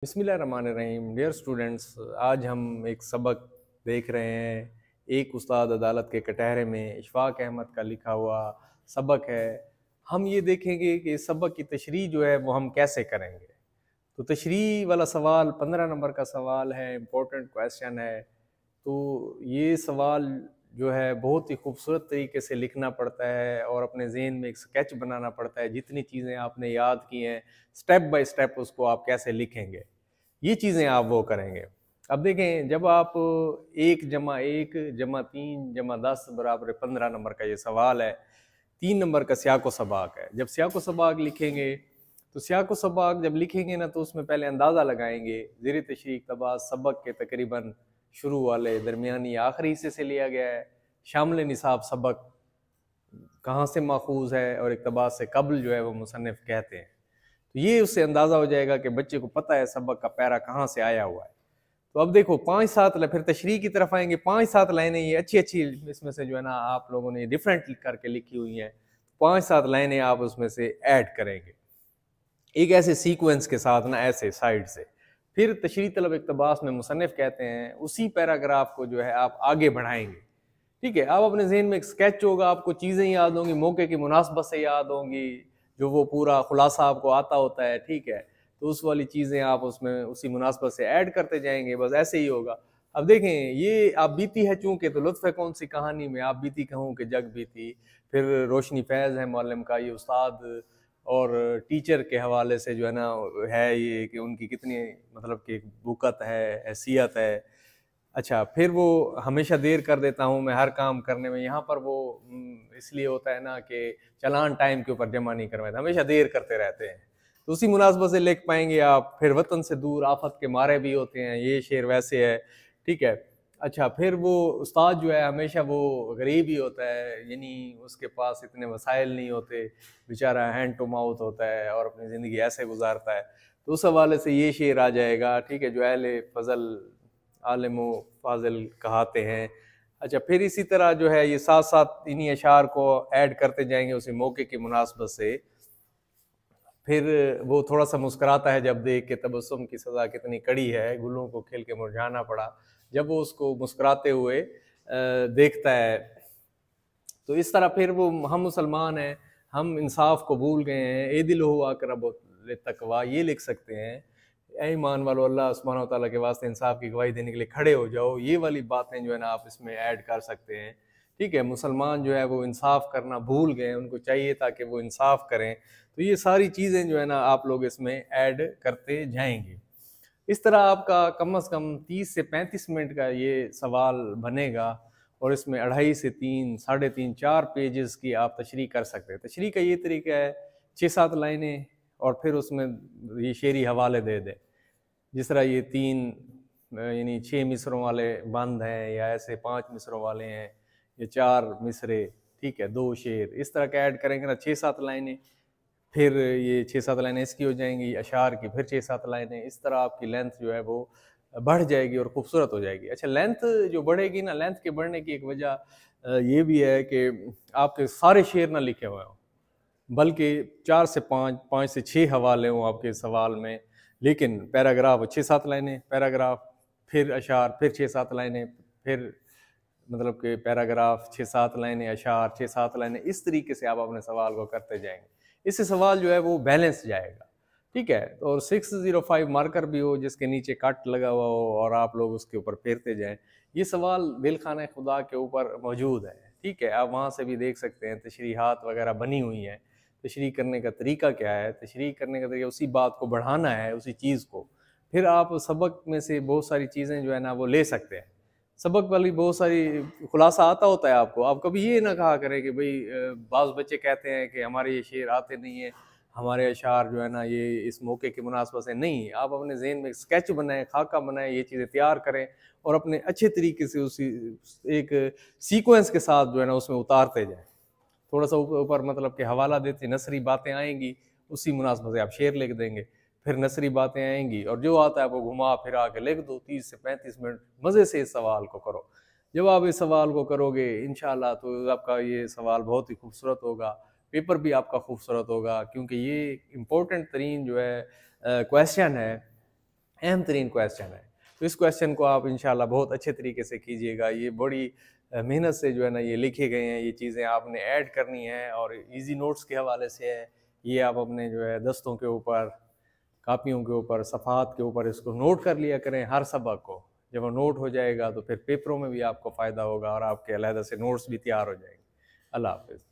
बिस्मिल्लाहिर्रहमानिर्रहीम। Dear students, आज हम एक सबक देख रहे हैं। एक उस्ताद अदालत के कटहरे में इशफाक अहमद का लिखा हुआ सबक है। हम ये देखेंगे कि इस सबक की तशरीह जो है वो हम कैसे करेंगे। तो तशरीह वाला सवाल 15 नंबर का सवाल है, इम्पोर्टेंट क्वेश्चन है। तो ये सवाल जो है बहुत ही खूबसूरत तरीके से लिखना पड़ता है और अपने ज़हन में एक स्केच बनाना पड़ता है। जितनी चीज़ें आपने याद की हैं, स्टेप बाय स्टेप उसको आप कैसे लिखेंगे, ये चीज़ें आप वो करेंगे। अब देखें, जब आप 1+1+3+10 बराबर 15 नंबर का ये सवाल है, 3 नंबर का सियाक व सबाक है। जब सियाक व सबाक लिखेंगे तो सियाक व सबाक जब लिखेंगे ना, तो उसमें पहले अंदाज़ा लगाएंगे। ज़ेर तशरीह इक़्तिबास सबक के तकरीबन शुरू वाले, दरमियानी, आखिरी हिस्से से लिया गया है। शामिल निसाब सबक कहाँ से माखूज़ है और इक़्तिबास से कबल जो है वो मुसन्निफ़ कहते हैं। तो ये उससे अंदाज़ा हो जाएगा कि बच्चे को पता है सबक का पैरा कहाँ से आया हुआ है। तो अब देखो 5-7 फिर तशरीह की तरफ आएंगे। 5-7 लाइनें ये अच्छी अच्छी इसमें से जो है ना आप लोगों ने डिफरेंट करके लिखी हुई हैं। 5-7 लाइनें आप उसमें से ऐड करेंगे एक ऐसे सीक्वेंस के साथ ना, ऐसे साइड से। फिर तशरीह तलब इक़्तिबास में मुसन्निफ़ कहते हैं उसी पैराग्राफ को जो है आप आगे बढ़ाएंगे। ठीक है, आप अपने ज़हन में एक स्केच होगा, आपको चीज़ें याद होंगी, मौके की मुनासबत से याद होंगी, जो वो पूरा खुलासा आपको आता होता है। ठीक है, तो उस वाली चीज़ें आप उसमें उसी मुनासबत से ऐड करते जाएंगे। बस ऐसे ही होगा। अब देखें, ये आप बीती है चूँकि, तो लुत्फ़ है कौन सी कहानी में, आप बीती कहूँ कि जग बीती। फिर रोशनी फैज़ है मौलम का, ये उस्ताद और टीचर के हवाले से जो है ना है ये कि उनकी कितनी मतलब कि बुकत है, हैसियत है। अच्छा, फिर वो हमेशा देर कर देता हूँ मैं हर काम करने में। यहाँ पर वो इसलिए होता है ना कि चालान टाइम के ऊपर जमा नहीं करवाते, हमेशा देर करते रहते हैं। तो उसी मुनासबत से लिख पाएंगे आप। फिर वतन से दूर आफत के मारे भी होते हैं, ये शेर वैसे है। ठीक है। अच्छा, फिर वो उस्ताद जो है हमेशा वो गरीब ही होता है, यानी उसके पास इतने वसाइल नहीं होते, बेचारा हैंड टू माउथ होता है और अपनी ज़िंदगी ऐसे गुजारता है। तो उस हवाले से ये शेर आ जाएगा। ठीक है, जो अहले फजल आलिम फाजिल कहाते हैं। अच्छा, फिर इसी तरह जो है ये साथ साथ इन्हीं अशार को ऐड करते जाएंगे उसी मौके की मुनासबत से। फिर वो थोड़ा सा मुस्कुराता है जब देख के तबस्सुम की सज़ा कितनी कड़ी है, गुलों को खिल के मुरझाना पड़ा। जब वो उसको मुस्कुराते हुए देखता है, तो इस तरह फिर वो हम मुसलमान हैं, हम इंसाफ को भूल गए हैं, ए दिल हो अक़रब लित्तक़वा, ये लिख सकते हैं। ऐ ईमान वालो, अल्लाह सुब्हानहू व तआला के वास्ते इंसाफ की गवाही देने के लिए खड़े हो जाओ। ये वाली बातें जो है ना आप इसमें ऐड कर सकते हैं। ठीक है, मुसलमान जो है वो इंसाफ करना भूल गए, उनको चाहिए था कि वो इंसाफ करें। तो ये सारी चीज़ें जो है ना आप लोग इसमें ऐड करते जाएंगे। इस तरह आपका कम से कम 30 से 35 मिनट का ये सवाल बनेगा और इसमें 2.5 से 3, 3.5, 4 पेजेस की आप तशरीह कर सकते हैं। तशरीह का ये तरीका है 6-7 लाइनें और फिर उसमें ये शेरी हवाले दे दें। जिस तरह ये 3 यानी 6 मिसरों वाले बंद हैं, या ऐसे 5 मिसरों वाले हैं, या 4 मिसरे, ठीक है, 2 शेर, इस तरह का ऐड करेंगे ना 6-7 लाइनें। फिर ये 6-7 लाइनें इसकी हो जाएंगी, अशार की फिर 6-7 लाइनें। इस तरह आपकी लेंथ जो है वो बढ़ जाएगी और खूबसूरत हो जाएगी। अच्छा, लेंथ जो बढ़ेगी ना, लेंथ के बढ़ने की एक वजह ये भी है कि आपके सारे शेर ना लिखे हुए हों, बल्कि 4 से 5, 5 से 6 हवाले हों आपके सवाल में। लेकिन पैराग्राफ 6-7 लाइनें, पैराग्राफ फिर अशार फिर 6-7 लाइनें, फिर मतलब कि पैराग्राफ 6-7 लाइनें, अशार 6-7 लाइनें। इस तरीके से आप अपने सवाल को करते जाएंगे। इससे सवाल जो है वो बैलेंस जाएगा। ठीक है, और 605 मार्कर भी हो जिसके नीचे कट लगा हुआ हो और आप लोग उसके ऊपर फेरते जाएं। ये सवाल दिल खाना खुदा के ऊपर मौजूद है। ठीक है, आप वहाँ से भी देख सकते हैं, तशरीहात वगैरह बनी हुई हैं। तशरीह करने का तरीका क्या है, तशरीह करने का तरीका उसी बात को बढ़ाना है, उसी चीज़ को। फिर आप सबक में से बहुत सारी चीज़ें जो है ना वो ले सकते हैं। सबक वाली बहुत सारी खुलासा आता होता है आपको। आप कभी ये ना कहा करें कि भाई बाज़ बच्चे कहते हैं कि हमारे ये शेर आते नहीं है, हमारे अशार जो है ना ये इस मौके की मुनासबत से नहीं। आप अपने ज़हन में एक स्केच बनाएं, खाका बनाएं, ये चीज़ें तैयार करें और अपने अच्छे तरीके से उसी एक सीक्वेंस के साथ जो है ना उसमें उतारते जाएं। थोड़ा सा ऊपर मतलब कि हवाला देते, नसरी बातें आएंगी, उसी मुनासबत से आप शेर लिख देंगे। फिर नसरी बातें आएंगी और जो आता है वो घुमा फिरा के लिख दो। 30 से 35 मिनट मज़े से इस सवाल को करो। जब आप इस सवाल को करोगे इंशाल्लाह तो आपका ये सवाल बहुत ही खूबसूरत होगा, पेपर भी आपका खूबसूरत होगा, क्योंकि ये इम्पोर्टेंट तरीन जो है क्वेश्चन है अहम तरीन क्वेश्चन है। तो इस क्वेश्चन को आप इंशाल्लाह बहुत अच्छे तरीके से कीजिएगा। ये बड़ी मेहनत से जो है ना ये लिखे गए हैं, ये चीज़ें आपने ऐड करनी है और इजी नोट्स के हवाले से है। ये आप अपने जो है दस्तों के ऊपर, कापियों के ऊपर, सफ़ात के ऊपर इसको नोट कर लिया करें हर सबक को। जब वो नोट हो जाएगा तो फिर पेपरों में भी आपको फ़ायदा होगा और आपके अलहदा से नोट्स भी तैयार हो जाएंगे। अल्लाह हाफ़िज़।